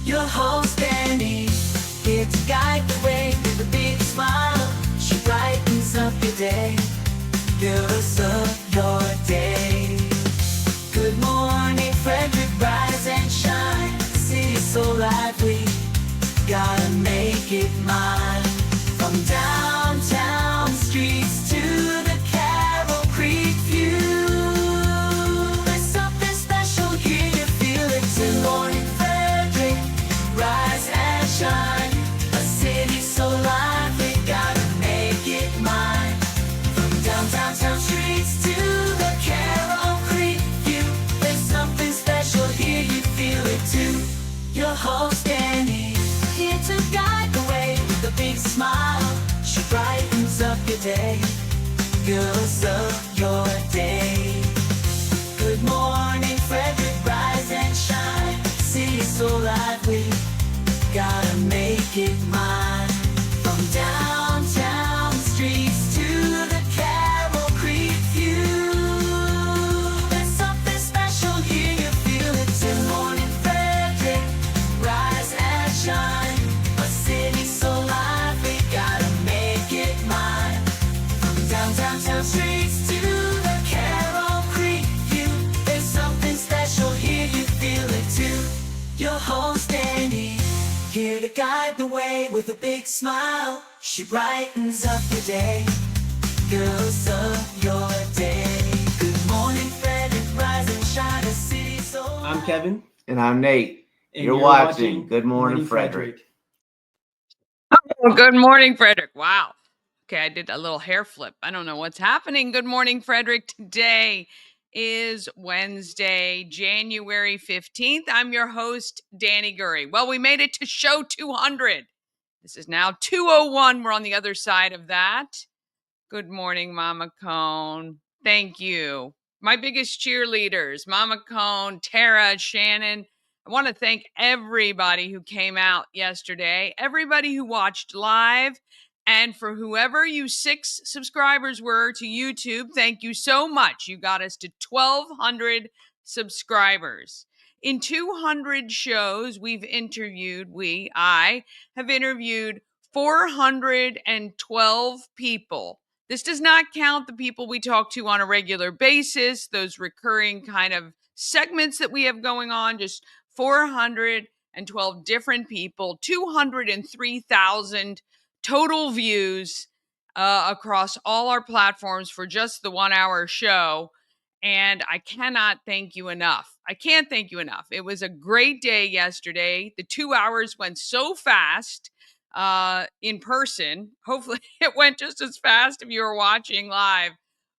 Your host Danny, here to guide the way with a big smile. She brightens up your day, fills up your day. Good morning Frederick, rise and shine. The city's so lively, gotta make it mine. From downtown streets to the Carroll Creek view, there's something special here, you feel it too. Good morning Frederick, rise and shine. A city so lively, gotta make it mine. From downtown streets to the Carroll Creek view, there's something special here, you feel it too. Your host Danny, here to guide the way with a big smile. She brightens up your day, fills up your day. Good morning Frederick, rise and shine. City's so lively, gotta make it mine. From downtown streets to the Carroll Creek view, there's something special here, you feel it too. Good morning Frederick, rise and shine. A city so lively, gotta make it mine. From downtown streets to the Carroll Creek view, there's something special here, you feel it too. Your host Danny, here to guide the way with a big smile. She brightens up your day, fills up your day. Good morning Frederick, rise and shine. A city so I'm Kevin. And I'm Nate. And You're watching Good Morning Frederick. Oh, good morning, Frederick. Wow. Okay, I did a little hair flip. I don't know what's happening. Good morning, Frederick. Today is Wednesday, January 15th. I'm your host, Danny Gurry. Well, we made it to show 200. This is now 201. We're on the other side of that. Good morning, Mama Cone. Thank you. My biggest cheerleaders, Mama Cone, Tara, Shannon. I want to thank everybody who came out yesterday, everybody who watched live, and for whoever you 6 subscribers were to YouTube, thank you so much. You got us to 1,200 subscribers. In 200 shows, I have interviewed 412 people. This does not count the people we talk to on a regular basis, those recurring kind of segments that we have going on, just 412 different people, 203,000 total views across all our platforms for just the 1 hour show. And I cannot thank you enough. I can't thank you enough. It was a great day yesterday. The 2 hours went so fast in person. Hopefully it went just as fast if you were watching live.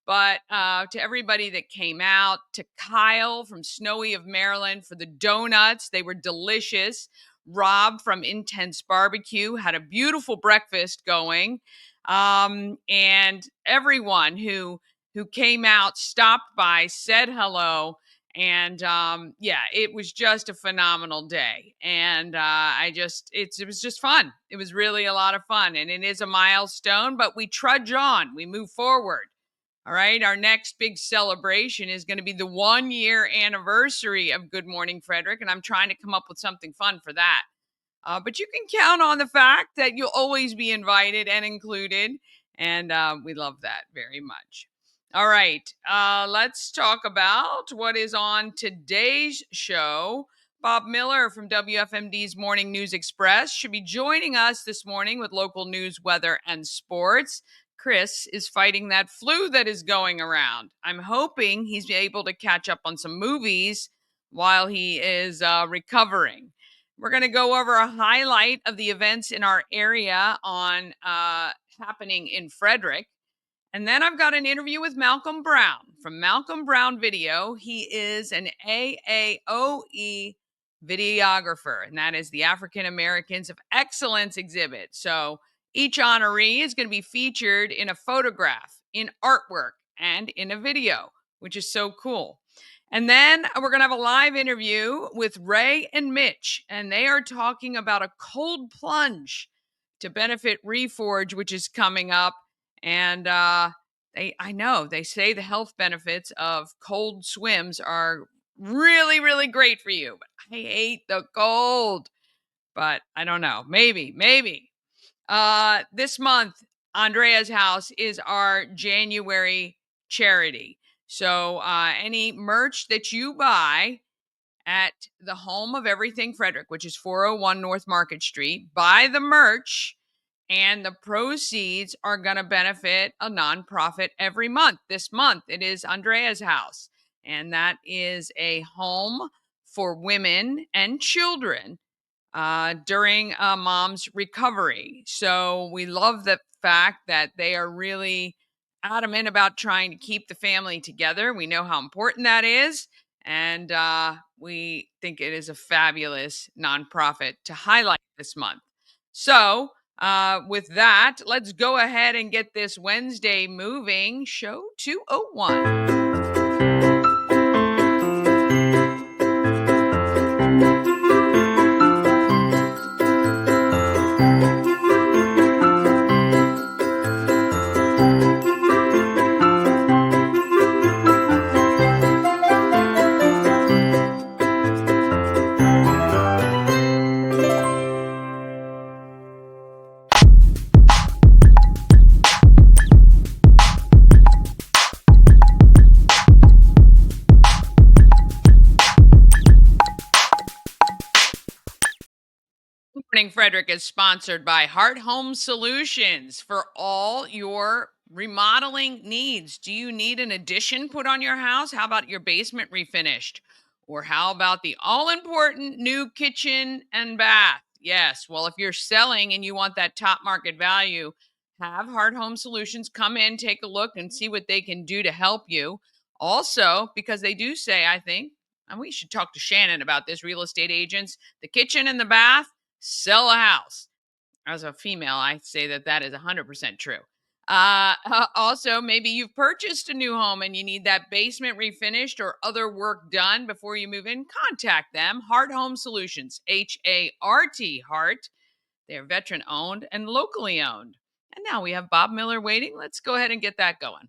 But to everybody that came out, to Kyle from Snowy of Maryland for the donuts, they were delicious. Rob from Intense Barbecue had a beautiful breakfast going. And everyone who came out, stopped by, said hello. And it was just a phenomenal day. And it was just fun. It was really a lot of fun. And it is a milestone, but we trudge on, we move forward. All right. Our next big celebration is going to be the 1 year anniversary of Good Morning Frederick. And I'm trying to come up with something fun for that. But you can count on the fact that you'll always be invited and included. And we love that very much. All right, let's talk about what is on today's show. Bob Miller from WFMD's Morning News Express should be joining us this morning with local news, weather, and sports. Chris is fighting that flu that is going around. I'm hoping he's able to catch up on some movies while he is recovering. We're going to go over a highlight of the events in our area on happening in Frederick. And then I've got an interview with Malcolm Brown from Malcolm Brown Video. He is an AAOE videographer, and that is the African Americans of Excellence exhibit. So each honoree is going to be featured in a photograph, in artwork, and in a video, which is so cool. And then we're going to have a live interview with Ray and Mitch, and they are talking about a cold plunge to benefit Reforge, which is coming up. And I know they say the health benefits of cold swims are really, really great for you. But I hate the cold. but I don't know. Maybe. This month, Andrea's House is our January charity. So any merch that you buy at the home of Everything Frederick, which is 401 North Market Street, buy the merch, and the proceeds are going to benefit a nonprofit every month. This month, it is Andrea's House, and that is a home for women and children during mom's recovery. So we love the fact that they are really adamant about trying to keep the family together. We know how important that is. And we think it is a fabulous nonprofit to highlight this month. So, with that, let's go ahead and get this Wednesday moving. Show 201. Morning Frederick is sponsored by Heart Home Solutions for all your remodeling needs. Do you need an addition put on your house? How about your basement refinished? Or how about the all important new kitchen and bath? Yes. Well, if you're selling and you want that top market value, have Heart Home Solutions come in, take a look, and see what they can do to help you. Also, because they do say, I think, and we should talk to Shannon about this, real estate agents, the kitchen and the bath, sell a house. As a female, I say that is 100% true. Also, maybe you've purchased a new home and you need that basement refinished or other work done before you move in. Contact them, Heart Home Solutions, H-A-R-T, Heart. They're veteran owned and locally owned. And now we have Bob Miller waiting. Let's go ahead and get that going.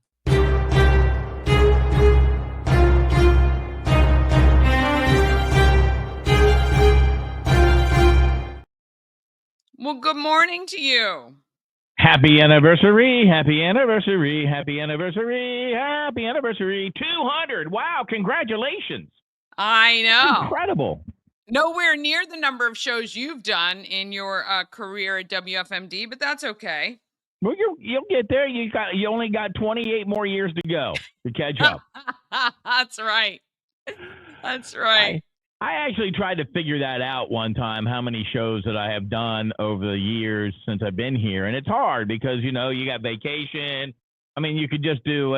Well, good morning to you. Happy anniversary, happy anniversary, happy anniversary, happy anniversary. 200. Wow, congratulations. I know. That's incredible. Nowhere near the number of shows you've done in your career at WFMD, but that's okay. Well, you'll get there. You only got 28 more years to go to catch up. That's right. That's right. I actually tried to figure that out one time, how many shows that I have done over the years since I've been here. And it's hard because, you got vacation. I mean, you could just do,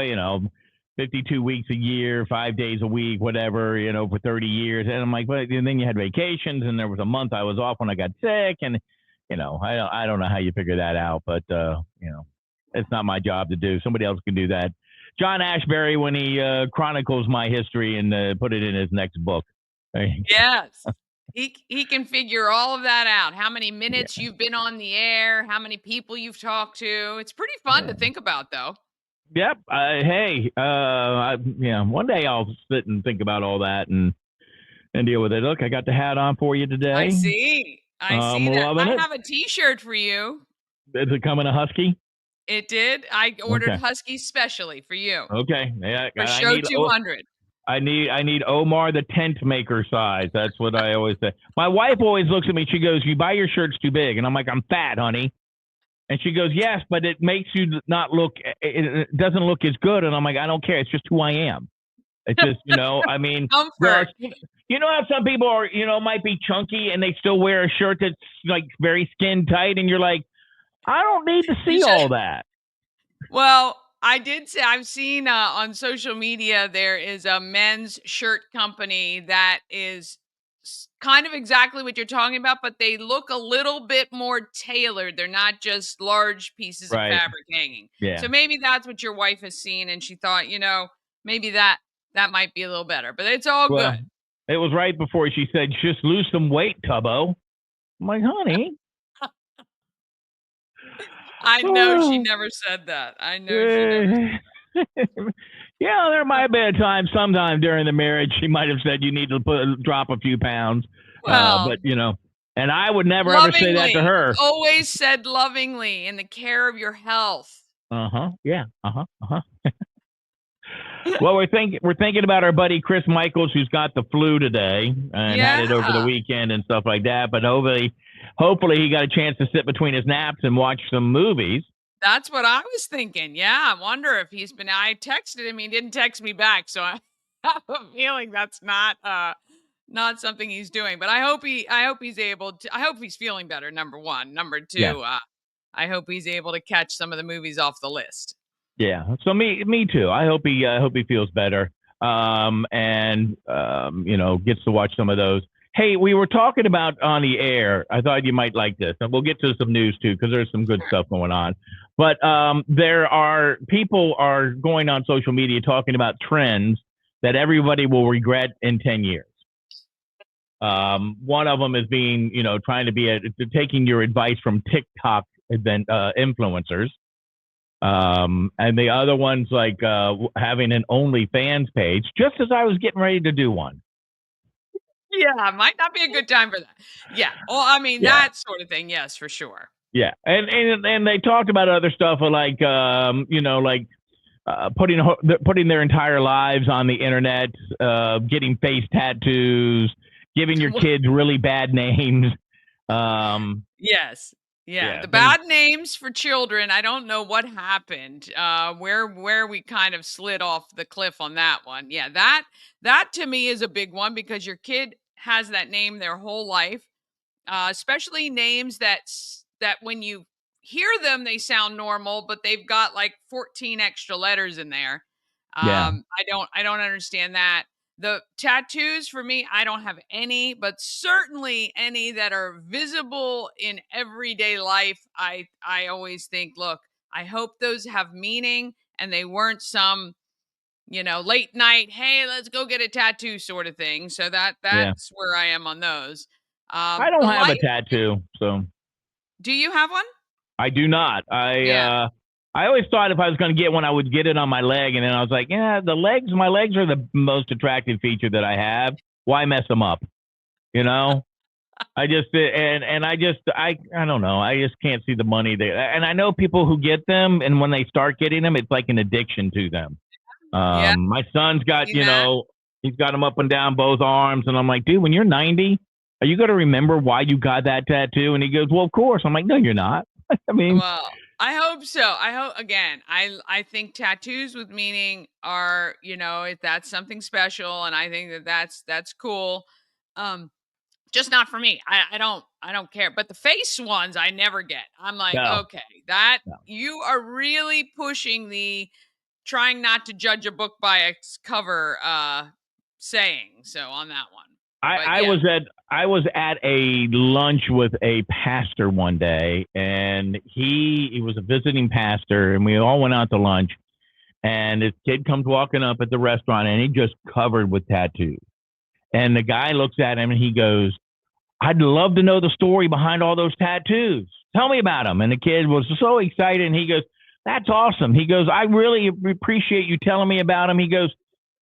52 weeks a year, 5 days a week, whatever, for 30 years. And I'm like, but and then you had vacations and there was a month I was off when I got sick. And, I don't know how you figure that out, but, it's not my job to do. Somebody else can do that. John Ashbery, when he chronicles my history and put it in his next book. Yes. He can figure all of that out. How many minutes you've been on the air, how many people you've talked to. It's pretty fun to think about, though. Yep. One day I'll sit and think about all that and deal with it. Look, I got the hat on for you today. I see that. I have a T-shirt for you. Is it coming a Husky? It did. I ordered Husky specially for you. Okay. Yeah. For show 200. I need Omar the tent maker size. That's what I always say. My wife always looks at me. She goes, "You buy your shirts too big," and I'm like, "I'm fat, honey." And she goes, "Yes, but it makes you not look. It doesn't look as good." And I'm like, "I don't care. It's just who I am. It's just I mean, comfort. How some people are might be chunky and they still wear a shirt that's like very skin tight, and you're like, I don't need to see all that. Well, I did say I've seen on social media there is a men's shirt company that is kind of exactly what you're talking about, but they look a little bit more tailored. They're not just large pieces of fabric hanging. Yeah. So maybe that's what your wife has seen, and she thought, maybe that might be a little better. But it's all good. It was right before she said, "Just lose some weight, Tubbo." I'm like, honey. I know she never said that. I know she never. There might have been a time sometime during the marriage she might have said you need to drop a few pounds. Well, but And I would never ever say that to her. It's always said lovingly, in the care of your health. Yeah. Well, we're thinking about our buddy Chris Michaels, who's got the flu today and had it over the weekend and stuff like that. But hopefully he got a chance to sit between his naps and watch some movies. That's what I was thinking. Yeah, I wonder if I texted him. He didn't text me back, so I have a feeling that's not something he's doing. But I hope he's able to. I hope he's feeling better. Number one. Number two. Yeah. I hope he's able to catch some of the movies off the list. Yeah. So me too. I hope he feels better. Gets to watch some of those. Hey, we were talking about on the air. I thought you might like this, and we'll get to some news too, because there's some good stuff going on. But people are going on social media talking about trends that everybody will regret in 10 years. One of them is being, trying to be taking your advice from TikTok influencers. And the other one's like having an OnlyFans page, just as I was getting ready to do one. Yeah, might not be a good time for that. Yeah. Well, I mean, that sort of thing. Yes, for sure. Yeah. And they talked about other stuff like, putting their entire lives on the internet, getting face tattoos, giving your kids really bad names. Yes. Yeah. The bad names for children. I don't know what happened, where we kind of slid off the cliff on that one. Yeah. That to me is a big one, because your kid has that name their whole life, especially names that when you hear them, they sound normal, but they've got like 14 extra letters in there. I don't understand that. The tattoos for me, I don't have any, but certainly any that are visible in everyday life. I always think, look, I hope those have meaning and they weren't some, late night, hey, let's go get a tattoo sort of thing. So that's where I am on those. I don't have a tattoo, so. Do you have one? I do not. I always thought if I was going to get one, I would get it on my leg. And then I was like, yeah, my legs are the most attractive feature that I have. Why mess them up? I don't know. I just can't see the money there. And I know people who get them, and when they start getting them, it's like an addiction to them. My son's got, he's got them up and down both arms. And I'm like, dude, when you're 90, are you going to remember why you got that tattoo? And he goes, well, of course. I'm like, no, you're not. I mean, well, I hope so. I think tattoos with meaning are, if that's something special, and I think that's cool. Just not for me. I don't care. But the face ones I never get. I'm like, okay, you are really pushing the trying not to judge a book by its cover saying. So on that one. I was at a lunch with a pastor one day, and he was a visiting pastor, and we all went out to lunch, and his kid comes walking up at the restaurant, and he just covered with tattoos. And the guy looks at him and he goes, I'd love to know the story behind all those tattoos. Tell me about them. And the kid was so excited, and he goes, that's awesome. He goes, I really appreciate you telling me about them. He goes,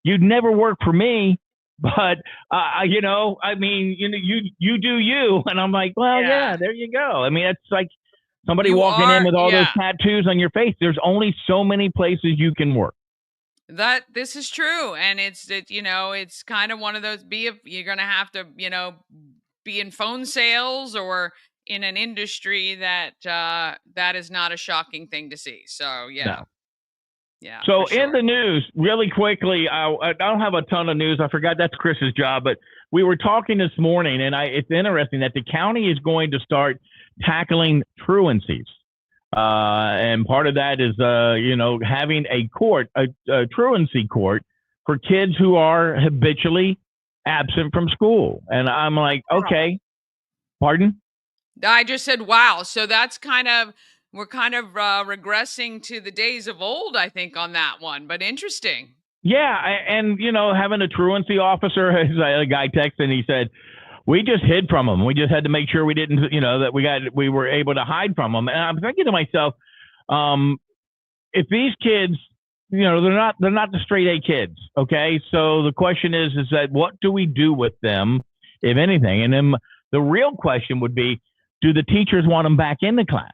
you'd never work for me. But, you do you. And I'm like, well, yeah, there you go. I mean, it's like somebody walking in with all those tattoos on your face. There's only so many places you can work. This is true. And it's kind of one of those, you're going to have to, be in phone sales or in an industry that is not a shocking thing to see. So, yeah. No. Yeah. So in the news, really quickly, I don't have a ton of news. I forgot that's Chris's job, but we were talking this morning, and it's interesting that the county is going to start tackling truancies. And part of that is, having a truancy court for kids who are habitually absent from school. And I'm like, okay, pardon? I just said, wow. So that's we're kind of regressing to the days of old, I think, on that one, but interesting. Yeah. And, having a truancy officer, a guy texted and he said, we just hid from them. We just had to make sure we didn't, that we were able to hide from them. And I'm thinking to myself, if these kids, they're not the straight A kids. Okay. So the question is that what do we do with them, if anything? And then The real question would be, do the teachers want them back in the class?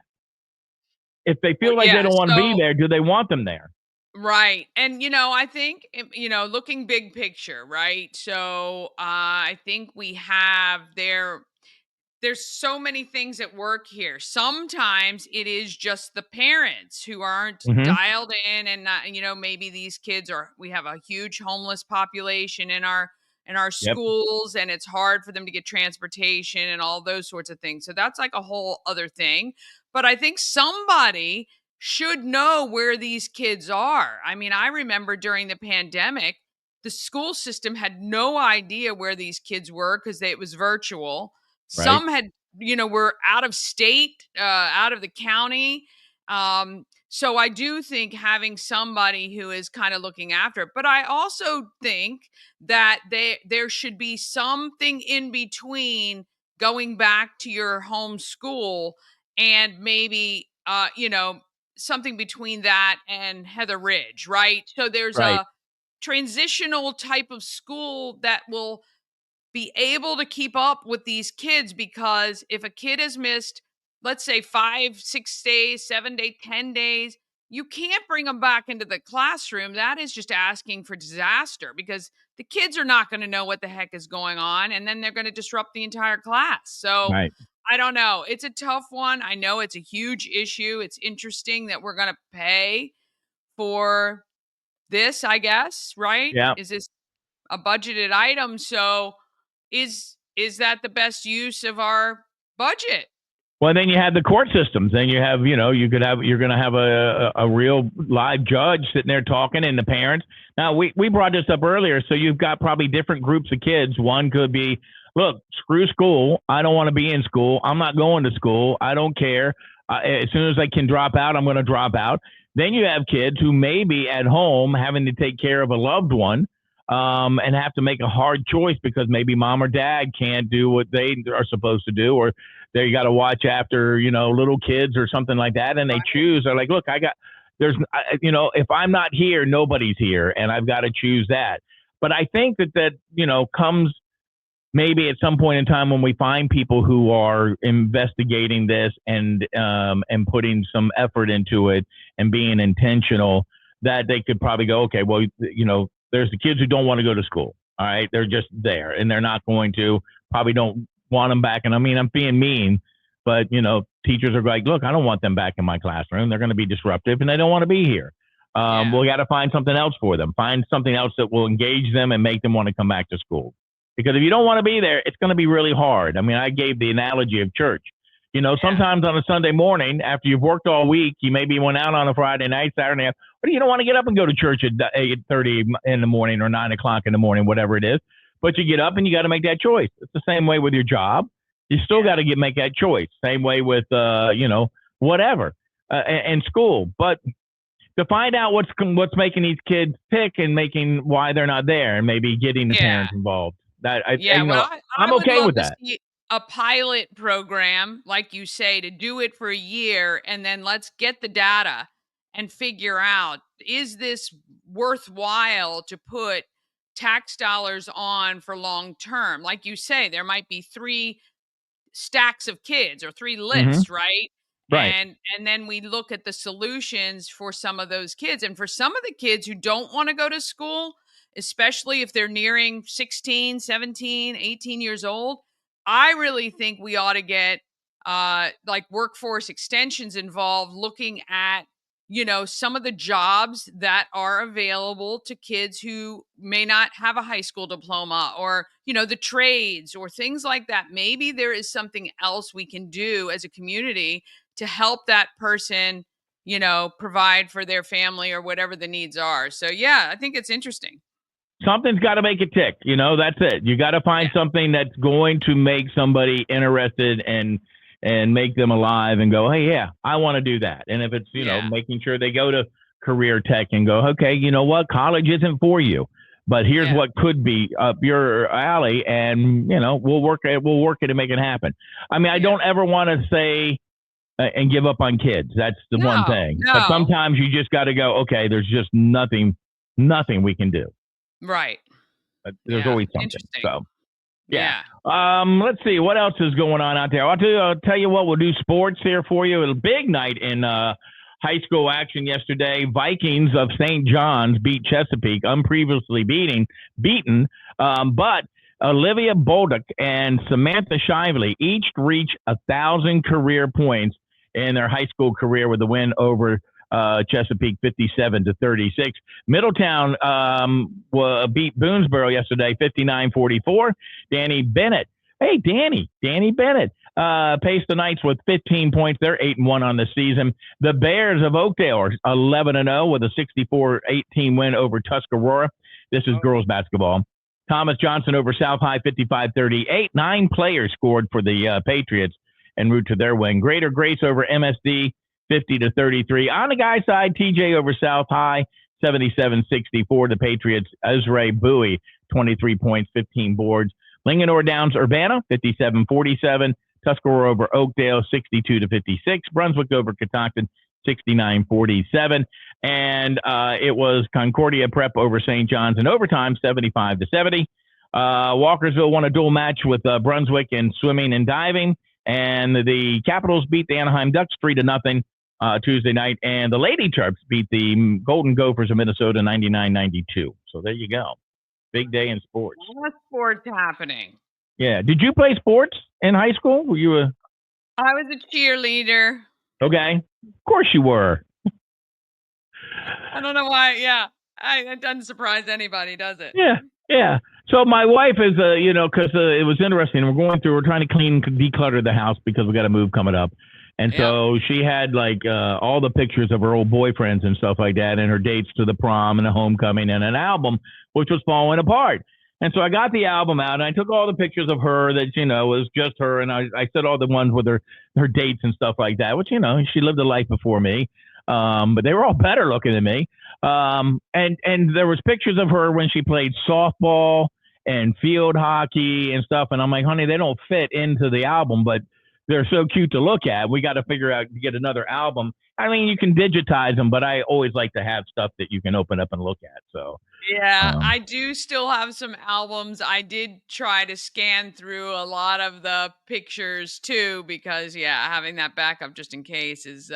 If they feel like they don't want to be there, do they want them there? Right. And, I think, looking big picture, right? So I think we have there's so many things at work here. Sometimes it is just the parents who aren't Mm-hmm. dialed in and not, maybe these kids we have a huge homeless population in our Yep. schools, and it's hard for them to get transportation and all those sorts of things. So that's like a whole other thing. But I think somebody should know where these kids are. I mean, I remember during the pandemic, the school system had no idea where these kids were because it was virtual. Right. Some had, were out of state, out of the county. So I do think having somebody who is kind of looking after it. But I also think that there should be something in between going back to your home school and maybe, something between that and Heather Ridge, right? So there's Right. a transitional type of school that will be able to keep up with these kids, because if a kid has missed, let's say 5, 6 days, 7 days, 10 days, you can't bring them back into the classroom. That is just asking for disaster, because the kids are not going to know what the heck is going on, and then they're going to disrupt the entire class. So Right. I don't know. It's a tough one. I know it's a huge issue. It's interesting that we're going to pay for this, I guess, right? Yeah. Is this a budgeted item? So is that the best use of our budget? Well, then you have the court systems. Then you have, you're going to have a real live judge sitting there talking, and the parents. Now, we brought this up earlier. So you've got probably different groups of kids. One could be, look, screw school. I don't want to be in school. I'm not going to school. I don't care. As soon as I can drop out, I'm going to drop out. Then you have kids who may be at home having to take care of a loved one, and have to make a hard choice because maybe mom or dad can't do what they are supposed to do, or they got to watch after, little kids or something like that. And they choose, they're like, look, if I'm not here, nobody's here, and I've got to choose that. But I think that comes maybe at some point in time when we find people who are investigating this and putting some effort into it and being intentional, that they could probably go, okay, well, there's the kids who don't want to go to school. All right. They're just there and they're not going to, probably don't want them back. And I mean, I'm being mean, but teachers are like, look, I don't want them back in my classroom. They're going to be disruptive and they don't want to be here. We got to find something else for them. Find something else that will engage them and make them want to come back to school. Because if you don't want to be there, it's going to be really hard. I mean, I gave the analogy of church. Sometimes on a Sunday morning, after you've worked all week, you maybe went out on a Friday night, Saturday night, but you don't want to get up and go to church at 8:30 in the morning or 9 o'clock in the morning, whatever it is. But you get up and you got to make that choice. It's the same way with your job. You still got to make that choice. Same way with, whatever, and school. But to find out what's making these kids pick and making why they're not there, and maybe getting the parents involved. I'm okay with that. A pilot program, like you say, to do it for a year, and then let's get the data and figure out, is this worthwhile to put tax dollars on for long term? Like you say, there might be 3 stacks of kids or 3 lists, right? Right. And then we look at the solutions for some of those kids. And for some of the kids who don't want to go to school, especially if they're nearing 16, 17, 18 years old, I really think we ought to get like workforce extensions involved, looking at, some of the jobs that are available to kids who may not have a high school diploma, or, the trades or things like that. Maybe there is something else we can do as a community to help that person, provide for their family or whatever the needs are. So, yeah, I think it's interesting. Something's got to make it tick. That's it. You got to find something that's going to make somebody interested and make them alive and go, hey, yeah, I want to do that. And if it's, making sure they go to career tech and go, okay, you know what? College isn't for you, but here's what could be up your alley. And, we'll work it to make it happen. I mean, I don't ever want to say and give up on kids. That's the one thing. No. But sometimes you just got to go, okay, there's just nothing we can do. Right. But there's always something. So Yeah. Let's see what else is going on out there. I'll tell you what. We'll do sports here for you. A big night in high school action yesterday. Vikings of St. John's beat Chesapeake, unpreviously beaten. But Olivia Bolduc and Samantha Shively each reached 1,000 career points in their high school career with the win over Chesapeake 57-36. Middletown beat Boonesboro yesterday 59-44. Danny Bennett. Hey, Danny Bennett paced the Knights with 15 points. They're 8-1 on the season. The Bears of Oakdale are 11-0 with a 64-18 win over Tuscarora. This is girls basketball. Thomas Johnson over South High 55-38. 9 players scored for the Patriots en route to their win. Greater Grace over MSD 50-33. On the guy side, TJ over South High, 77-64. The Patriots, Ezra Bowie, 23 points, 15 boards. Linganore Downs Urbana, 57-47. Tuscarora over Oakdale, 62-56. Brunswick over Catoctin, 69-47. And it was Concordia Prep over St. John's in overtime, 75-70. Walkersville won a dual match with Brunswick in swimming and diving. And the Capitals beat the Anaheim Ducks 3-0 Tuesday night. And the Lady Terps beat the Golden Gophers of Minnesota 99-92. So there you go. Big day in sports. A lot of sports happening. Yeah. Did you play sports in high school? Were you a... I was a cheerleader. Okay. Of course you were. I don't know why. Yeah. It doesn't surprise anybody, does it? Yeah. So my wife is, because it was interesting. We're trying to declutter the house because we got a move coming up. And so she had all the pictures of her old boyfriends and stuff like that, and her dates to the prom and the homecoming, and an album, which was falling apart. And so I got the album out, and I took all the pictures of her that, was just her. And I said all the ones with her dates and stuff like that, which, she lived a life before me. But they were all better looking than me. And there was pictures of her when she played softball and field hockey and stuff. And I'm like, honey, they don't fit into the album, but they're so cute to look at. We got to figure out to get another album. I mean, you can digitize them, but I always like to have stuff that you can open up and look at. So yeah, I do still have some albums. I did try to scan through a lot of the pictures too, because having that backup just in case is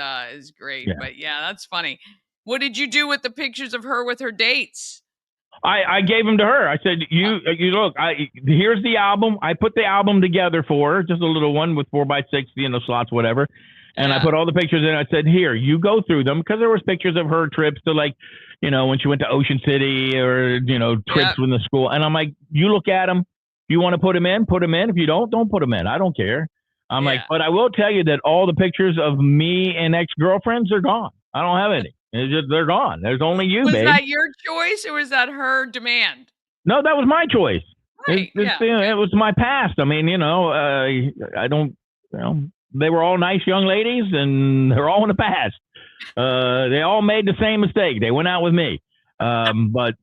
great. Yeah. But that's funny. What did you do with the pictures of her with her dates? I gave them to her. I said, you look, here's the album. I put the album together for her, just a little one with 4x6, slots, whatever. And I put all the pictures in. I said, here, you go through them, because there was pictures of her trips to when she went to Ocean City or, trips with the school. And I'm like, you look at them. If you want to put them in, put them in. If you don't put them in. I don't care. I'm like, but I will tell you that all the pictures of me and ex-girlfriends are gone. I don't have any. They're gone. There's only you, babe. Was that your choice or was that her demand? No, that was my choice. Right. It was my past. I mean, I don't, they were all nice young ladies, and they're all in the past. They all made the same mistake. They went out with me. But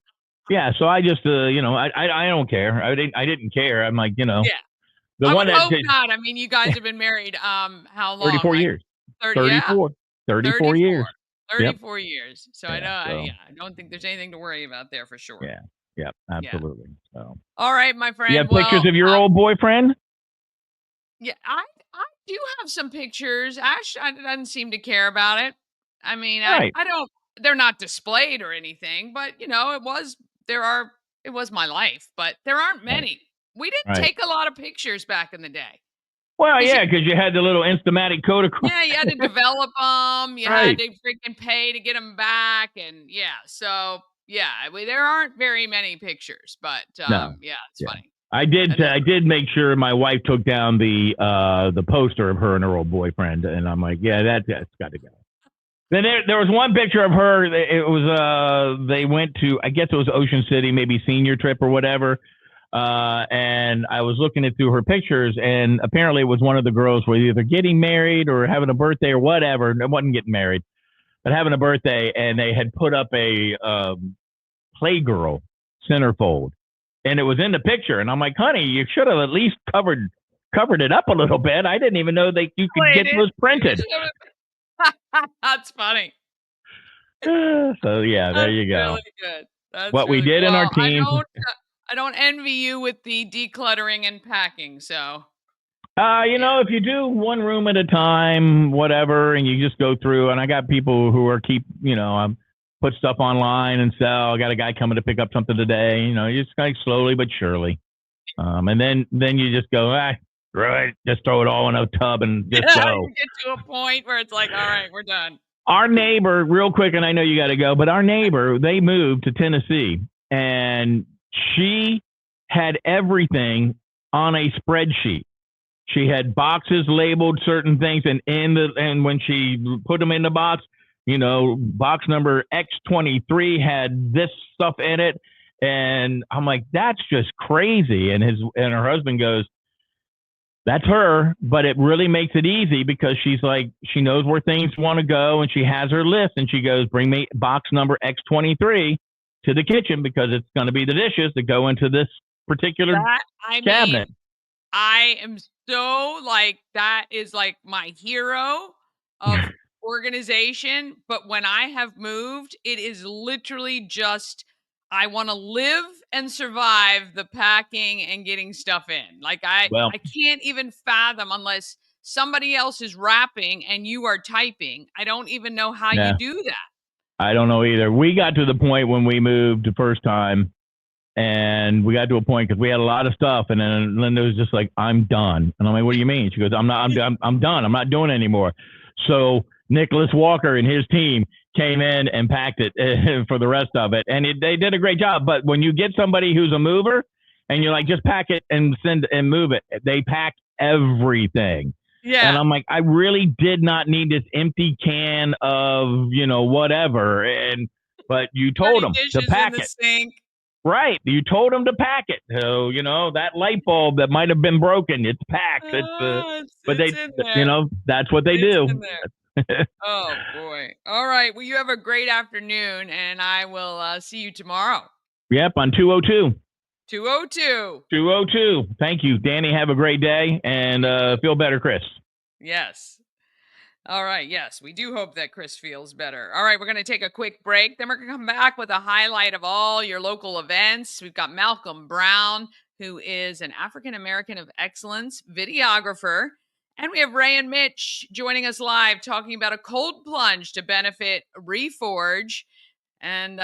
so I just, I don't care. I didn't care. I'm like, the I one would that hope not. I mean, you guys have been married, how long? 34 years. 34 years. 34 years. So I know, so. I don't think there's anything to worry about there for sure. Yeah, absolutely. So. All right, my friend. You have pictures of your old boyfriend? Yeah, I do have some pictures. Ash doesn't seem to care about it. I mean, I don't, they're not displayed or anything, but it was my life, but there aren't many. We didn't take a lot of pictures back in the day. Well, because you had the little Instamatic Kodak. Yeah, you had to develop them. You had to freaking pay to get them back. And so, there aren't very many pictures, but it's funny. I did make sure my wife took down the poster of her and her old boyfriend, and I'm like, that's got to go. Then there was one picture of her. It was they went to, I guess it was Ocean City, maybe senior trip or whatever. And I was looking through her pictures, and apparently it was one of the girls was either getting married or having a birthday or whatever. It wasn't getting married, but having a birthday, and they had put up a Playgirl centerfold, and it was in the picture. And I'm like, honey, you should have at least covered it up a little bit. I didn't even know that you could get those printed. That's funny. So there you go. Really good. That's what we did in our team. I don't envy you with the decluttering and packing. So If you do one room at a time, whatever, and you just go through, and I got people who are put stuff online and sell. I got a guy coming to pick up something today. You just like slowly but surely. And then you just go, right, just throw it all in a tub and just go. You get to a point where it's like, all right, we're done. Our neighbor, real quick, and I know you got to go, but our neighbor, they moved to Tennessee, and she had everything on a spreadsheet. She had boxes labeled certain things, and when she put them in the box, box number X23 had this stuff in it, and I'm like, that's just crazy. And her husband goes, that's her, but it really makes it easy because she's like, she knows where things want to go, and she has her list, and she goes, bring me box number X23 to the kitchen because it's going to be the dishes that go into this particular cabinet. I am so like, that is like my hero of organization. But when I have moved, it is literally just, I want to live and survive the packing and getting stuff in. Like I can't even fathom unless somebody else is wrapping and you are typing. I don't even know how you do that. I don't know either. We got to the point when we moved the first time, and we got to a point because we had a lot of stuff, and then Linda was just like, I'm done. And I'm like, what do you mean? She goes, I'm done. I'm not doing it anymore. So Nicholas Walker and his team came in and packed it for the rest of it. And they did a great job. But when you get somebody who's a mover and you're like, just pack it and send and move it, they pack everything. Yeah. And I'm like, I really did not need this empty can of, whatever. But you told them to pack it. Sink. Right. You told them to pack it. So, that light bulb that might have been broken, it's packed. That's what they do. Oh, boy. All right. Well, you have a great afternoon, and I will see you tomorrow. Yep, on 202. 202. 202. Thank you, Danny. Have a great day, and feel better, Chris. Yes. All right. Yes, we do hope that Chris feels better. All right. We're going to take a quick break. Then we're going to come back with a highlight of all your local events. We've got Malcolm Brown, who is an African-American of excellence videographer. And we have Ray and Mitch joining us live talking about a cold plunge to benefit Reforge. And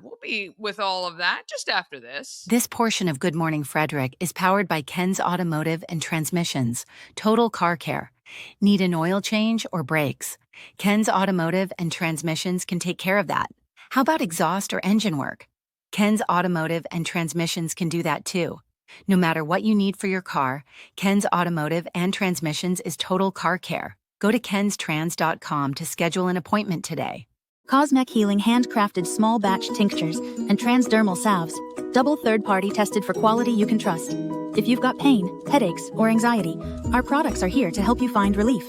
we'll be with all of that just after this. This portion of Good Morning Frederick is powered by Ken's Automotive and Transmissions, Total Car Care. Need an oil change or brakes? Ken's Automotive and Transmissions can take care of that. How about exhaust or engine work? Ken's Automotive and Transmissions can do that too. No matter what you need for your car, Ken's Automotive and Transmissions is Total Car Care. Go to kenstrans.com to schedule an appointment today. Cosmec Healing handcrafted small batch tinctures and transdermal salves, double third-party tested for quality you can trust. If you've got pain, headaches, or anxiety, our products are here to help you find relief.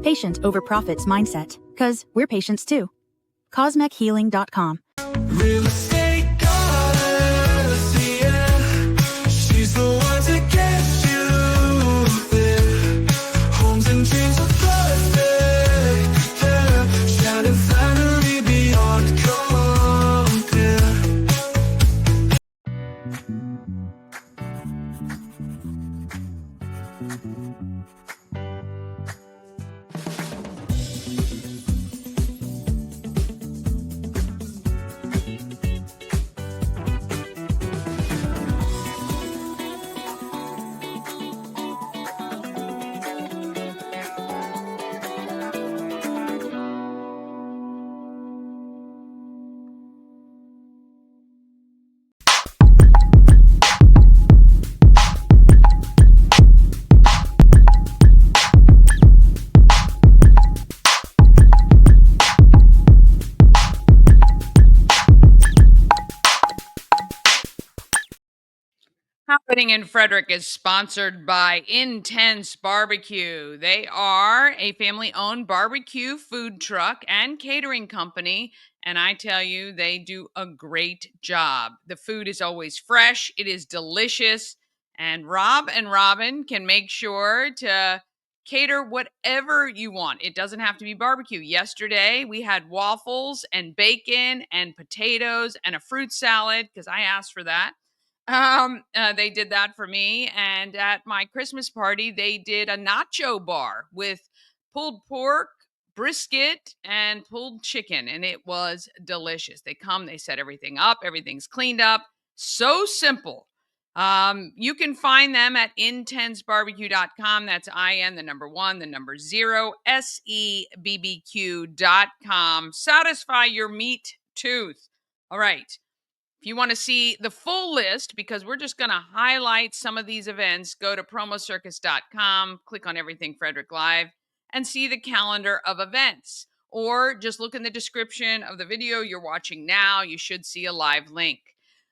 Patient over profits mindset, 'cause we're patients too. CosmecHealing.com. Real estate goddess, yeah. She's the one to get you there. Homes and dreams are perfect, yeah. Shining finally beyond compare. Happening in Frederick is sponsored by Intense Barbecue. They are a family-owned barbecue food truck and catering company, and I tell you, they do a great job. The food is always fresh, it is delicious, and Rob and Robin can make sure to cater whatever you want. It doesn't have to be barbecue. Yesterday, we had waffles and bacon and potatoes and a fruit salad because I asked for that. They did that for me. And at my Christmas party, they did a nacho bar with pulled pork, brisket, and pulled chicken. And it was delicious. They come, they set everything up, everything's cleaned up. So simple. You can find them at intensebarbecue.com. That's IN, the number one, the number zero, SEBBQ.com. Satisfy your meat tooth. All right. If you want to see the full list, because we're just going to highlight some of these events, go to promocircus.com, click on Everything Frederick Live, and see the calendar of events. Or just look in the description of the video you're watching now. You should see a live link.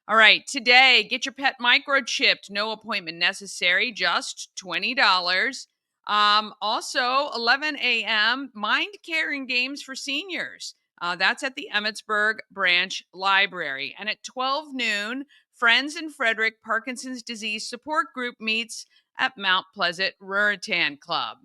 All right, today, get your pet microchipped. No appointment necessary, just $20. Also, 11 a.m., mind caring games for seniors. That's at the Emmitsburg Branch Library. And at 12 noon, Friends in Frederick Parkinson's Disease Support Group meets at Mount Pleasant Ruritan Club.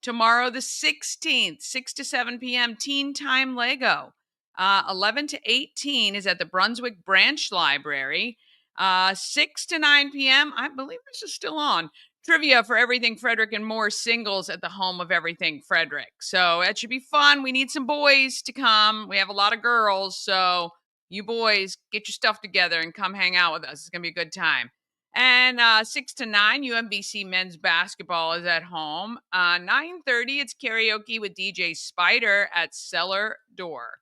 Tomorrow, the 16th, 6 to 7 p.m., Teen Time Lego. 11 to 18 is at the Brunswick Branch Library. 6 to 9 p.m., I believe this is still on. Trivia for Everything Frederick and more singles at the home of Everything Frederick. So that should be fun. We need some boys to come. We have a lot of girls. So you boys, get your stuff together and come hang out with us. It's going to be a good time. And 6 to 9, UMBC men's basketball is at home. 9:30, it's karaoke with DJ Spider at Cellar Door.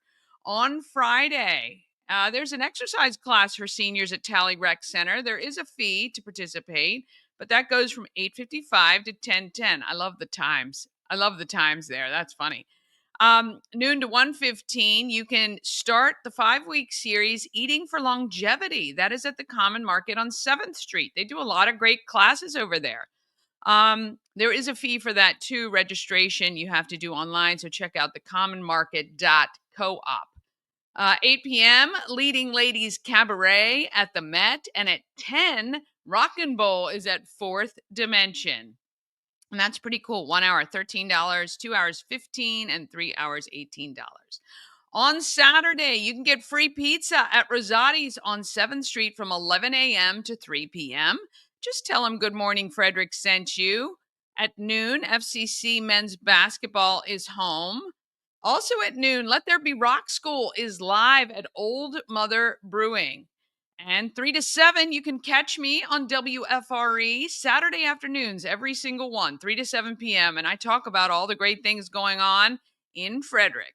On Friday, there's an exercise class for seniors at Tally Rec Center. There is a fee to participate, but that goes from 8:55 to 10:10. I love the times. I love the times there. That's funny. Noon to 1:15, you can start the 5-week series Eating for Longevity. That is at the Common Market on 7th Street. They do a lot of great classes over there. There is a fee for that too. Registration you have to do online, so check out thecommonmarket.coop. 8 p.m., Leading Ladies Cabaret at the Met. And at 10, Rockin' Bowl is at Fourth Dimension. And that's pretty cool. 1 hour, $13, 2 hours, $15, and 3 hours, $18. On Saturday, you can get free pizza at Rosati's on 7th Street from 11 a.m. to 3 p.m. Just tell them Good Morning Frederick sent you. At noon, FCC men's basketball is home. Also at noon, Let There Be Rock School is live at Old Mother Brewing. And 3 to 7, you can catch me on WFRE Saturday afternoons, every single one, 3 to 7 p.m. And I talk about all the great things going on in Frederick.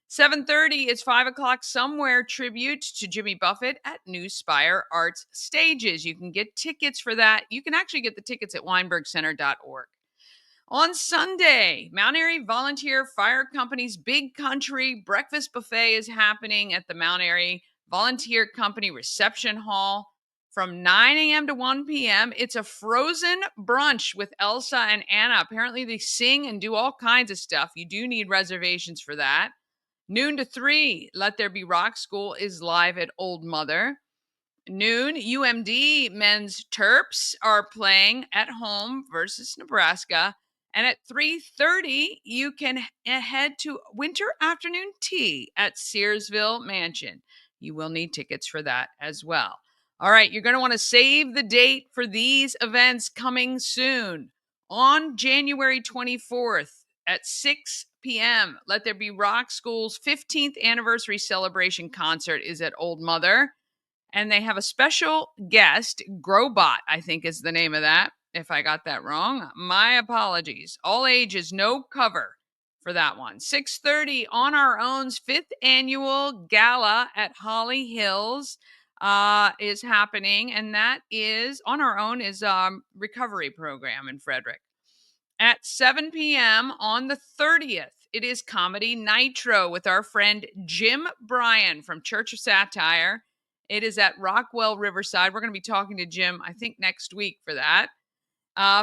7:30 is 5 o'clock somewhere tribute to Jimmy Buffett at New Spire Arts Stages. You can get tickets for that. You can actually get the tickets at weinbergcenter.org. On Sunday, Mount Airy Volunteer Fire Company's Big Country Breakfast Buffet is happening at the Mount Airy Volunteer Company Reception Hall from 9 a.m. to 1 p.m. It's a frozen brunch with Elsa and Anna. Apparently, they sing and do all kinds of stuff. You do need reservations for that. Noon to 3, Let There Be Rock School is live at Old Mother. Noon, UMD men's Terps are playing at home versus Nebraska. And at 3:30, you can head to winter afternoon tea at Searsville Mansion. You will need tickets for that as well. All right, you're going to want to save the date for these events coming soon. On January 24th at 6 p.m., Let There Be Rock School's 15th anniversary celebration concert is at Old Mother. And they have a special guest, Growbot, I think is the name of that. If I got that wrong, my apologies. All ages, no cover for that one. 6:30 On Our Own's 5th annual gala at Holly Hills is happening. And that is, On Our Own is recovery program in Frederick. At 7 p.m. on the 30th, it is Comedy Nitro with our friend Jim Bryan from Church of Satire. It is at Rockwell Riverside. We're going to be talking to Jim, I think, next week for that.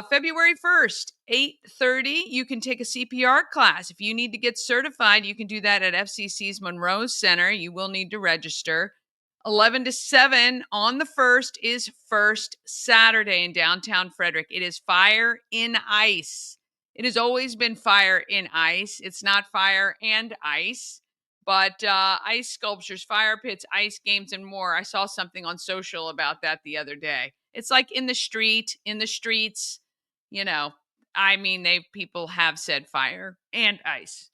February 1st, 8:30, you can take a CPR class. If you need to get certified, you can do that at FCC's Monroe Center. You will need to register. 11 to 7 on the 1st is First Saturday in downtown Frederick. It is Fire in Ice. It has always been Fire in Ice. It's not Fire and Ice. But ice sculptures, fire pits, ice games, and more. I saw something on social about that the other day. It's like in the streets, you know. I mean, people have said fire and ice.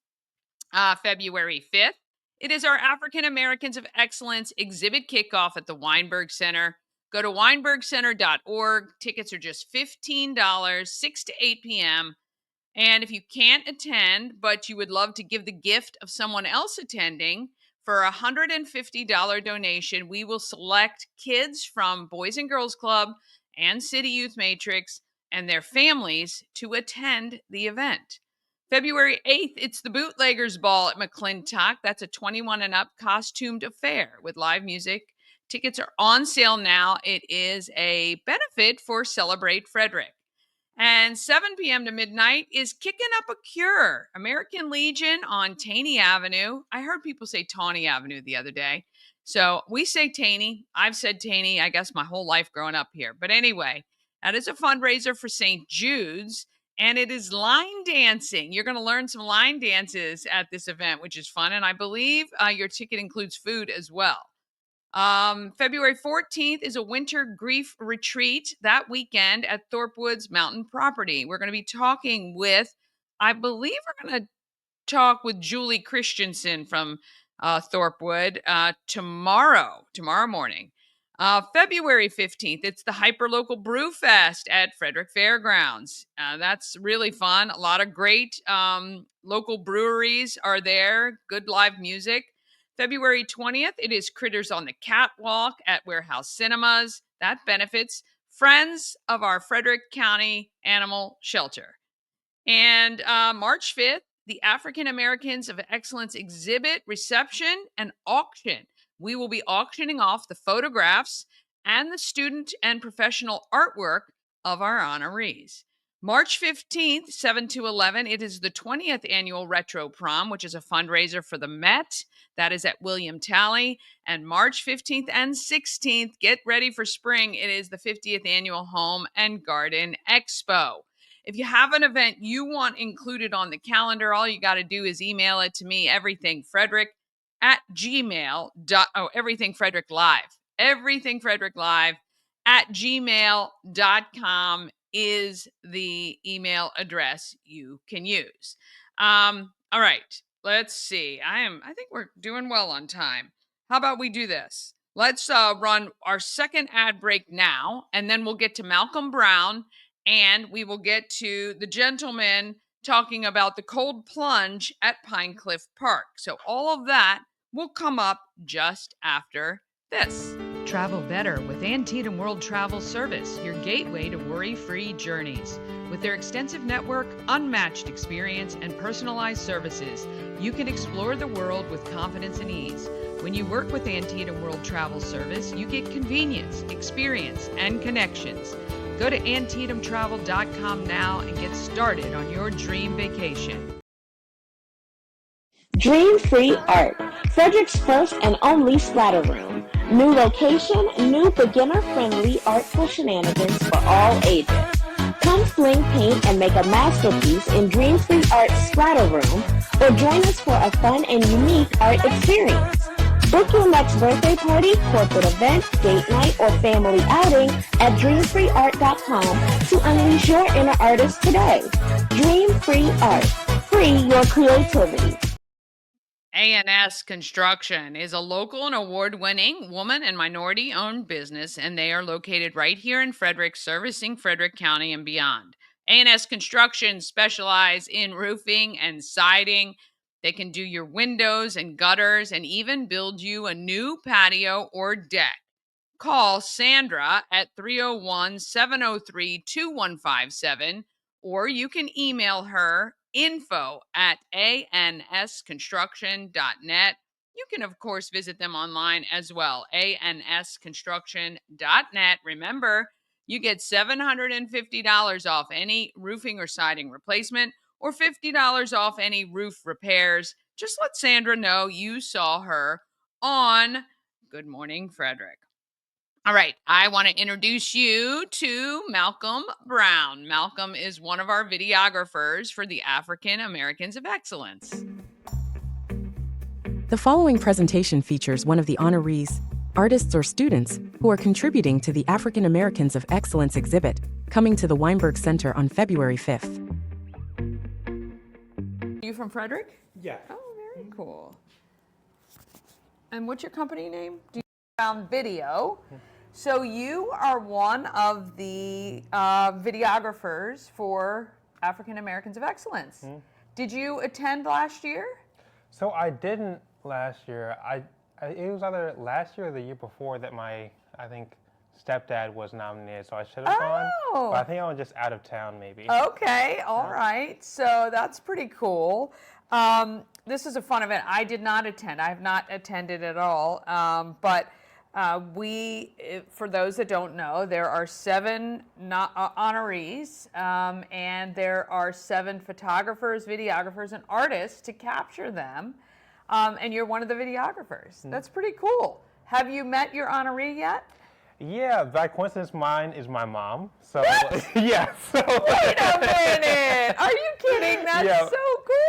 February 5th, it is our African Americans of Excellence exhibit kickoff at the Weinberg Center. Go to weinbergcenter.org. Tickets are just $15, 6 to 8 p.m. And if you can't attend, but you would love to give the gift of someone else attending, for a $150 donation, we will select kids from Boys and Girls Club and City Youth Matrix and their families to attend the event. February 8th, it's the Bootleggers Ball at McClintock. That's a 21 and up costumed affair with live music. Tickets are on sale now. It is a benefit for Celebrate Frederick. And 7 p.m. to midnight is Kicking Up a Cure, American Legion on Taney Avenue. I heard people say Tawny Avenue the other day. So we say Taney. I've said Taney, I guess, my whole life growing up here. But anyway, that is a fundraiser for St. Jude's, and it is line dancing. You're going to learn some line dances at this event, which is fun. And I believe your ticket includes food as well. February 14th is a winter grief retreat that weekend at Thorpwood's Mountain Property. We're going to be talking with, I believe we're going to talk with Julie Christensen from Thorpwood tomorrow morning. February 15th, it's the Hyperlocal Brew Fest at Frederick Fairgrounds. That's really fun. A lot of great local breweries are there, good live music. February 20th, it is Critters on the Catwalk at Warehouse Cinemas. That benefits Friends of our Frederick County Animal Shelter. And March 5th, the African Americans of Excellence exhibit, reception, and auction. We will be auctioning off the photographs and the student and professional artwork of our honorees. March 15th, 7 to 11, it is the 20th annual Retro Prom, which is a fundraiser for the Met. That is at William Talley. And March 15th and 16th, get ready for spring. It is the 50th annual Home and Garden Expo. If you have an event you want included on the calendar, all you got to do is email it to me, everythingfredericklive@gmail.com is the email address you can use. All right, let's see. I think we're doing well on time. How about we do this? Let's run our second ad break now, and then we'll get to Malcolm Brown, and we will get to the gentleman talking about the cold plunge at Pinecliff Park. So all of that will come up just after this. Travel better with Antietam World Travel Service, your gateway to worry-free journeys. With their extensive network, unmatched experience, and personalized services, you can explore the world with confidence and ease. When you work with Antietam World Travel Service, you get convenience, experience, and connections. Go to AntietamTravel.com now and get started on your dream vacation. Dream Free Art, Frederick's first and only splatter room. New location, new beginner-friendly artful shenanigans for all ages. Come fling paint and make a masterpiece in Dream Free Art's splatter room, or join us for a fun and unique art experience. Book your next birthday party, corporate event, date night, or family outing at dreamfreeart.com to unleash your inner artist today. Dream Free Art. Free your creativity. A&S Construction is a local and award-winning woman and minority-owned business, and they are located right here in Frederick, servicing Frederick County and beyond. A&S Construction specialize in roofing and siding. They can do your windows and gutters and even build you a new patio or deck. Call Sandra at 301-703-2157, or you can email her info@ansconstruction.net. You can, of course, visit them online as well, ansconstruction.net. Remember, you get $750 off any roofing or siding replacement, or $50 off any roof repairs. Just let Sandra know you saw her on Good Morning Frederick. All right, I want to introduce you to Malcolm Brown. Malcolm is one of our videographers for the African Americans of Excellence. The following presentation features one of the honorees, artists or students, who are contributing to the African Americans of Excellence exhibit, coming to the Weinberg Center on February 5th. Are you from Frederick? Yeah. Oh, very cool. And what's your company name? Do you found video? So you are one of the videographers for African Americans of Excellence. Did you attend last year? So I didn't last year. It was either last year or the year before that I think stepdad was nominated, so I should have gone. But I think I was just out of town maybe. Okay, all right. So that's pretty cool. This is a fun event. I did not attend. I have not attended at all. But for those that don't know, there are 7 honorees, and there are 7 photographers, videographers, and artists to capture them. And you're one of the videographers. That's pretty cool. Have you met your honoree yet? Yeah, by coincidence, mine is my mom. So What? yeah. So. Wait a minute! Are you kidding? That's so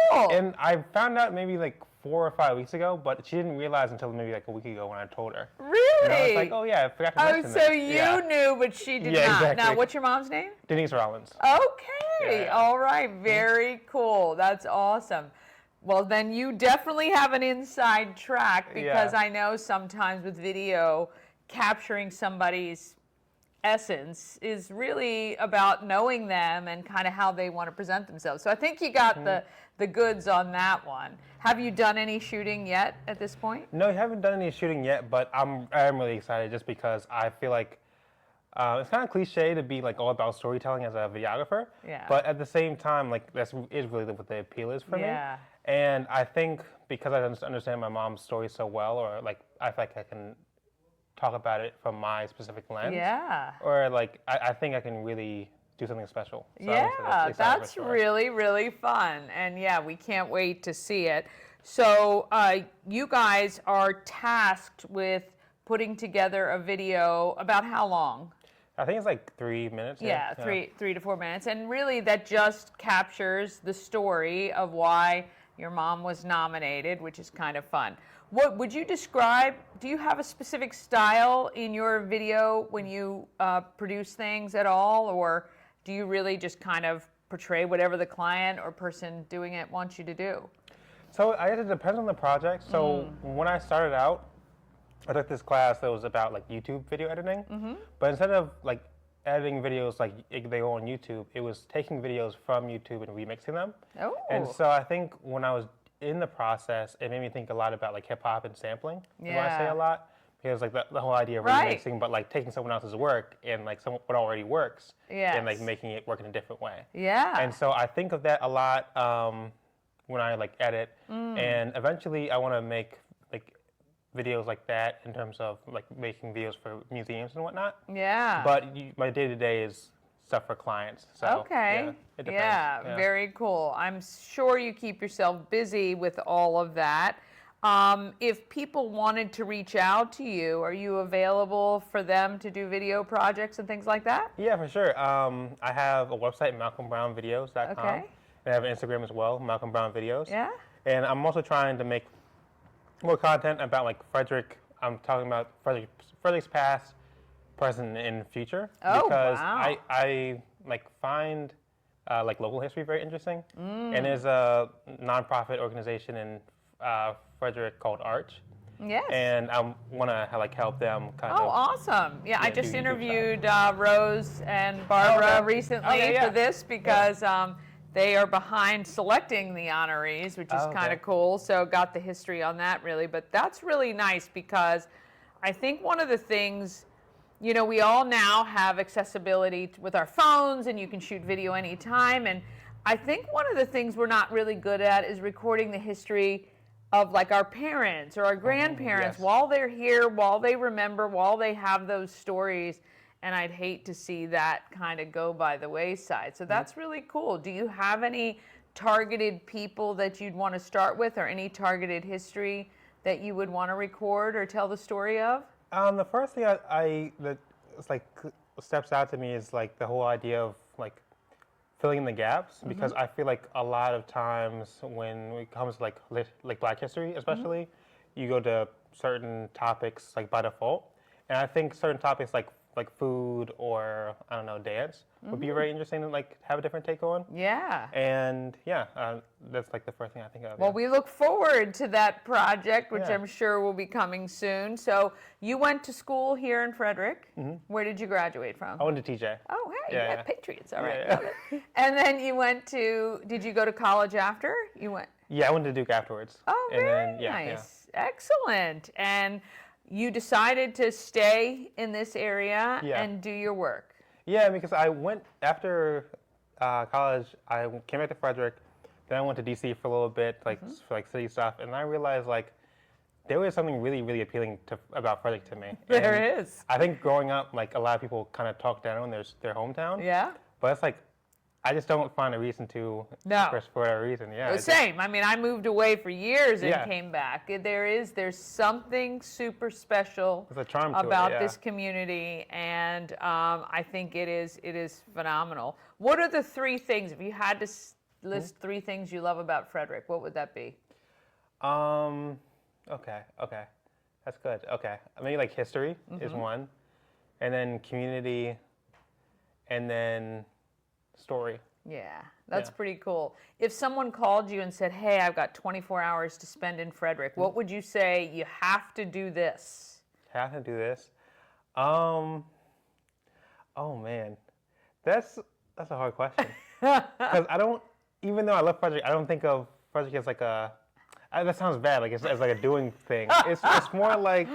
cool. And I found out maybe like 4 or 5 weeks ago, but she didn't realize until maybe like a week ago when I told her. Really? And I was like, oh yeah, I forgot to mention that. So you knew, but she did not. Exactly. Now, what's your mom's name? Denise Rollins. Okay. All right. Very cool. That's awesome. Well, then you definitely have an inside track, because I know sometimes with video, capturing somebody's essence is really about knowing them and kind of how they want to present themselves. So I think you got the goods on that one. Have you done any shooting yet at this point? No, I haven't done any shooting yet, but I'm really excited just because I feel like it's kind of cliche to be like all about storytelling as a videographer. Yeah. But at the same time, like is really what the appeal is for me. And I think because I understand my mom's story so well, or like I feel like I can talk about it from my specific lens. Or like I think I can really do something special. So that's really, really fun. And we can't wait to see it. So you guys are tasked with putting together a video about how long? I think it's like 3 minutes. Yeah, 3 to 4 minutes. And really that just captures the story of why your mom was nominated, which is kind of fun. What would you describe? Do you have a specific style in your video when you produce things at all, or do you really just kind of portray whatever the client or person doing it wants you to do? So I guess it depends on the project. So when I started out, I took this class that was about like YouTube video editing, but instead of like editing videos like they go on YouTube, it was taking videos from YouTube and remixing them. And so I think when I was in the process, it made me think a lot about like hip hop and sampling. Is what I say a lot, because like the whole idea of remixing, but like taking someone else's work and like what already works, and like making it work in a different way. And so I think of that a lot when I like edit, and eventually I want to make like videos like that in terms of like making videos for museums and whatnot. But my day-to-day is stuff for clients. So, it depends. Very cool. I'm sure you keep yourself busy with all of that. If people wanted to reach out to you, are you available for them to do video projects and things like that? Yeah, for sure. I have a website, malcolmbrownvideos.com. And I have an Instagram as well, Malcolm Brown Videos. And I'm also trying to make more content about like Frederick. I'm talking about Frederick's past, present, and future, because I like find like local history very interesting. And there's a nonprofit organization in Frederick called Arch. And I want to like help them kind of. Awesome! I just interviewed Rose and Barbara recently for this because they are behind selecting the honorees, which is kind of cool. So got the history on that really, but that's really nice because I think one of the things, you know, we all now have accessibility with our phones and you can shoot video anytime. And I think one of the things we're not really good at is recording the history of like our parents or our grandparents while they're here, while they remember, while they have those stories. And I'd hate to see that kind of go by the wayside. So that's really cool. Do you have any targeted people that you'd want to start with, or any targeted history that you would want to record or tell the story of? The first thing that like steps out to me is like the whole idea of like filling in the gaps, because I feel like a lot of times when it comes to like Black history especially, you go to certain topics like by default, and I think certain topics like food or I don't know dance would be very interesting to like have a different take on. Yeah. And yeah, that's like the first thing I think of. Well, yeah. we look forward to that project, which Yeah. I'm sure will be coming soon. So you went to school here in Frederick. Where did you graduate from? I went to TJ. Oh, hey, Yeah, yeah, yeah. Patriots. All right, Yeah, love it. And then you went to, did you go to college after? You went, Yeah, I went to Duke afterwards. oh, and very then, yeah, nice. Excellent. And you decided to stay in this area Yeah. and do your work. Yeah, because I went after college. I came back to Frederick. Then I went to DC for a little bit, like for like city stuff, and I realized like there was something really, really appealing about Frederick to me. There And is. I think growing up, like a lot of people kind of talk down on their hometown. Yeah. But it's like I just don't find a reason to. No. For whatever reason, yeah. The same. I mean, I moved away for years and Yeah. came back. There's something super special There's a charm to it, about yeah. this community, and I think it is phenomenal. What are the three things, if you had to list three things you love about Frederick, what would that be? Okay, that's good. Okay, maybe like history is one, and then community, and then story. Yeah, that's Yeah. pretty cool. If someone called you and said, hey, I've got 24 hours to spend in Frederick, what would you say? You have to do this. Have to do this. Oh man, that's a hard question. Because I don't, even though I love Frederick, I don't think of Frederick as like that sounds bad, like it's like a doing thing. It's more like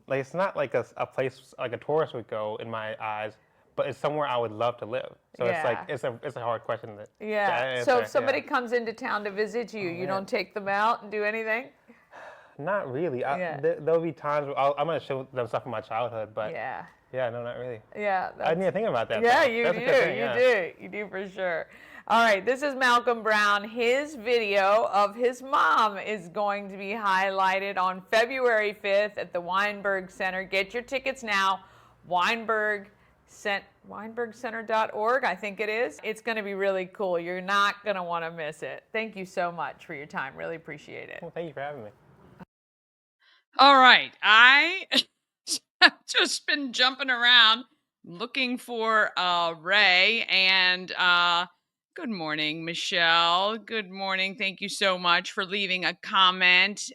it's not like a place like a tourist would go in my eyes, but it's somewhere I would love to live. So it's like it's a hard question to Yeah. So answer, if somebody yeah. comes into town to visit you, you don't take them out and do anything? Not really. Yeah. There'll be times where I'm gonna show them stuff from my childhood, but Yeah. no, not really. Yeah. I didn't even think about that. Yeah, though. you That's do. a good thing, yeah. You do for sure. All right, this is Malcolm Brown. His video of his mom is going to be highlighted on February 5th at the Weinberg Center. Get your tickets now. Weinbergcenter.org, I think it is. It's going to be really cool. You're not going to want to miss it. Thank you so much for your time. Really appreciate it. Well, thank you for having me. All right. I have just been jumping around looking for Ray, and good morning, Michelle. Good morning. Thank you so much for leaving a comment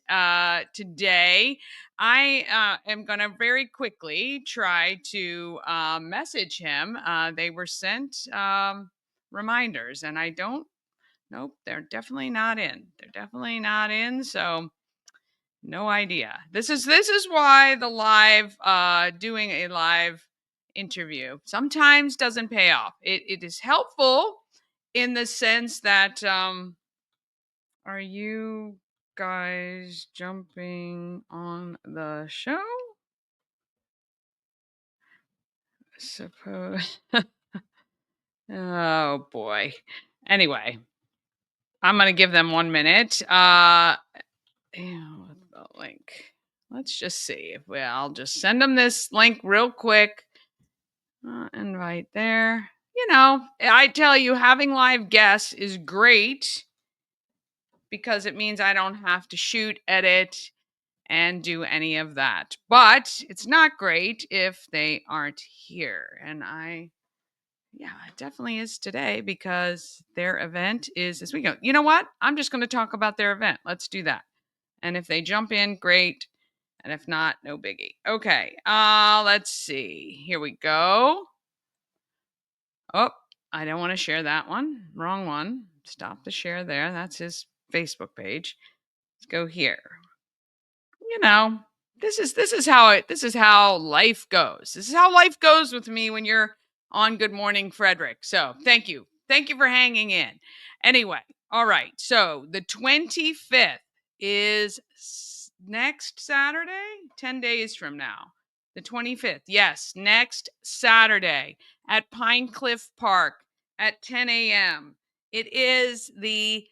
today. I am going to very quickly try to message him. They were sent reminders, and I don't, nope, they're definitely not in. They're definitely not in, so no idea. This is why the live doing a live interview sometimes doesn't pay off. It is helpful in the sense that are you guys jumping on the show? Suppose. Oh boy. Anyway, I'm gonna give them 1 minute. The link. Let's just see if I'll just send them this link real quick. Invite there. You know, I tell you, having live guests is great because it means I don't have to shoot, edit, and do any of that. But it's not great if they aren't here. And it definitely is today because their event is this weekend. You know what? I'm just going to talk about their event. Let's do that. And if they jump in, great. And if not, no biggie. Okay, let's see. Here we go. Oh, I don't want to share that one. Wrong one. Stop the share there. That's his Facebook page. Let's go here. You know, this is how life goes. This is how life goes with me when you're on Good Morning Frederick. So thank you. Thank you for hanging in. Anyway, all right. So the 25th is next Saturday, 10 days from now. The 25th, yes, next Saturday at Pine Cliff Park at 10 a.m. It is the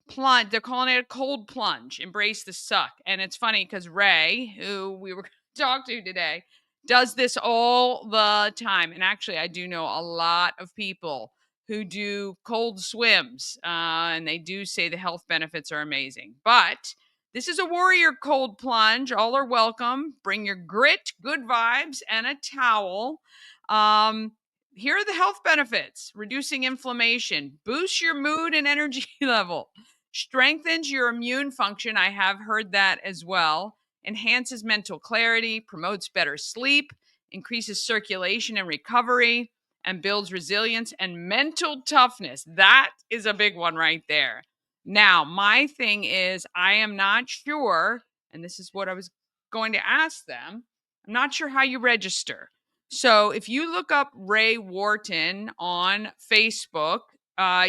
plunge. They're calling it a cold plunge. Embrace the suck. And it's funny because Ray, who we were going to talk to today, does this all the time. And actually, I do know a lot of people who do cold swims, and they do say the health benefits are amazing. But This is a warrior cold plunge. All are welcome. Bring your grit, good vibes, and a towel. Here are the health benefits: reducing inflammation, boosts your mood and energy level, strengthens your immune function. I have heard that as well. Enhances mental clarity, promotes better sleep, increases circulation and recovery, and builds resilience and mental toughness. That is a big one right there. Now, my thing is, I am not sure, and this is what I was going to ask them. I'm not sure how you register. So if you look up Ray Wharton on Facebook,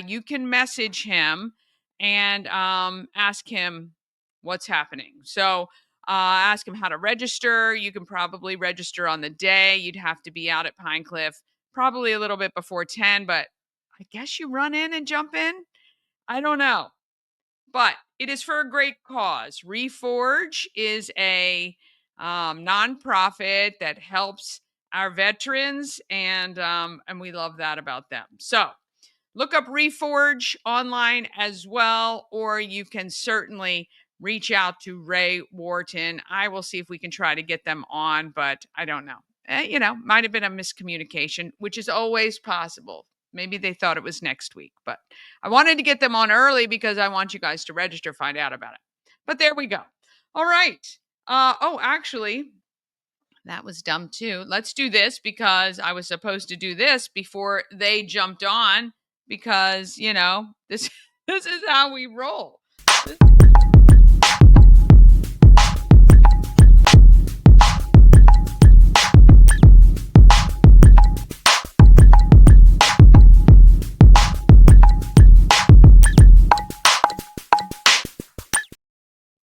you can message him and ask him what's happening. So ask him how to register. You can probably register on the day. You'd have to be out at Pine Cliff probably a little bit before 10, but I guess you run in and jump in. I don't know. But it is for a great cause. Reforge is a nonprofit that helps our veterans, and we love that about them. So look up Reforge online as well, or you can certainly reach out to Ray Wharton. I will see if we can try to get them on, but I don't know. Might have been a miscommunication, which is always possible. Maybe they thought it was next week, but I wanted to get them on early because I want you guys to register, find out about it. But there we go. All right. Actually, that was dumb too. Let's do this because I was supposed to do this before they jumped on because, this this is how we roll.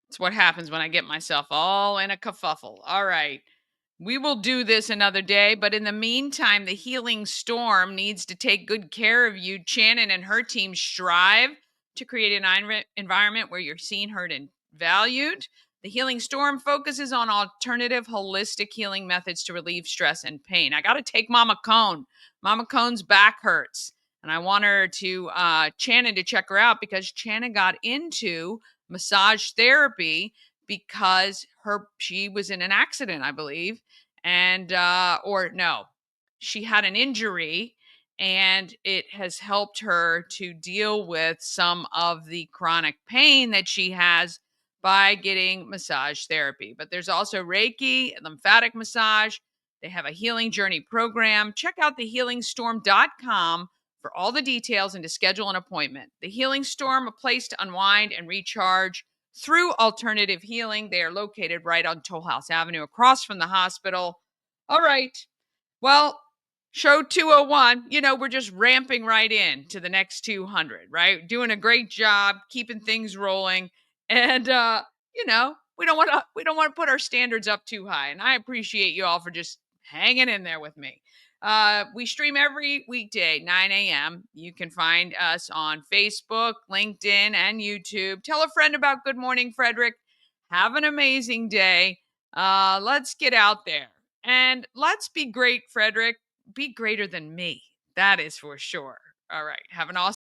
It's what happens when I get myself all in a kerfuffle. All right. We will do this another day, but in the meantime, the Healing Storm needs to take good care of you. Shannon and her team strive to create an environment where you're seen, heard, and valued. The Healing Storm focuses on alternative, holistic healing methods to relieve stress and pain. I got to take Mama Cone. Mama Cone's back hurts, and I want her to Shannon to check her out because Shannon got into massage therapy because she was in an accident, I believe, and she had an injury, and it has helped her to deal with some of the chronic pain that she has by getting massage therapy. But there's also Reiki, lymphatic massage. They have a healing journey program. Check out thehealingstorm.com for all the details and to schedule an appointment. The Healing Storm, a place to unwind and recharge through alternative healing. They are located right on Toll House Avenue, across from the hospital. All right. Well, show 201, we're just ramping right in to the next 200, right? Doing a great job, keeping things rolling. And, we don't want to put our standards up too high. And I appreciate you all for just hanging in there with me. We stream every weekday, 9 a.m. You can find us on Facebook, LinkedIn, and YouTube. Tell a friend about Good Morning Frederick. Have an amazing day. Let's get out there and let's be great, Frederick. Be greater than me. That is for sure. All right. Have an awesome